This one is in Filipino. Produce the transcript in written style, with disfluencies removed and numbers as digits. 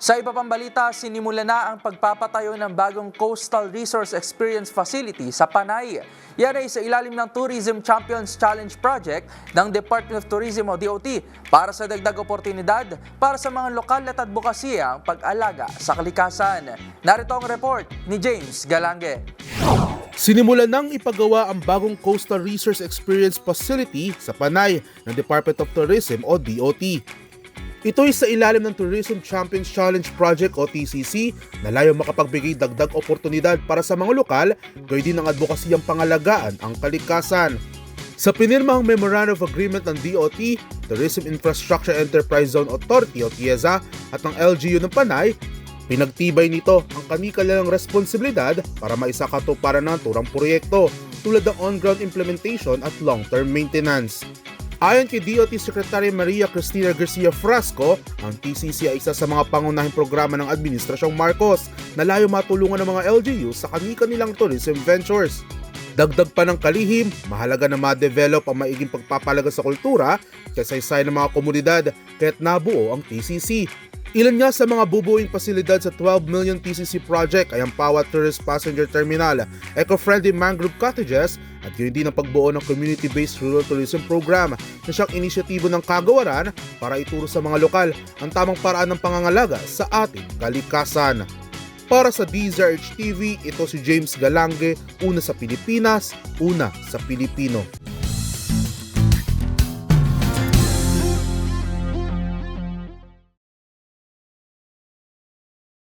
Sa iba pang balita, sinimula na ang pagpapatayo ng bagong Coastal Resource Experience Facility sa Panay. Yan ay sa ilalim ng Tourism Champions Challenge Project ng Department of Tourism o DOT para sa dagdag oportunidad para sa mga lokal at advokasya ang pag-alaga sa kalikasan. Narito ang report ni James Galange. Sinimulan nang ipagawa ang bagong Coastal Resource Experience Facility sa Panay ng Department of Tourism o DOT. Ito ay sa ilalim ng Tourism Champions Challenge Project o TCC na layong makapagbigay dagdag oportunidad para sa mga lokal, gayon din ng advokasiyang pangalagaan ang kalikasan. Sa pinirmahang Memorandum of Agreement ng DOT, Tourism Infrastructure Enterprise Zone Authority o TIEZA at ng LGU ng Panay, pinagtibay nito ang kani-kanilang responsibilidad para maisakatuparan ng naturang proyekto tulad ng on-ground implementation at long-term maintenance. Ayon kay DOT Secretary Maria Cristina Garcia Frasco, ang TCC ay isa sa mga pangunahing programa ng Administrasyong Marcos na layo matulungan ng mga LGU sa kani-kanilang tourism ventures. Dagdag pa ng kalihim, mahalaga na ma-develop ang maiging pagpapalaga sa kultura, kasaysayan ng mga komunidad kaya't nabuo ang TCC. Ilan nga sa mga bubuing pasilidad sa 12 million TCC project ay ang Pawa Tourist Passenger Terminal, eco-friendly mangrove cottages at yun din ang pagbuo ng community-based rural tourism program na siyang inisyatibo ng kagawaran para ituro sa mga lokal ang tamang paraan ng pangangalaga sa ating kalikasan. Para sa DZRH TV, ito si James Galange, una sa Pilipinas, una sa Pilipino.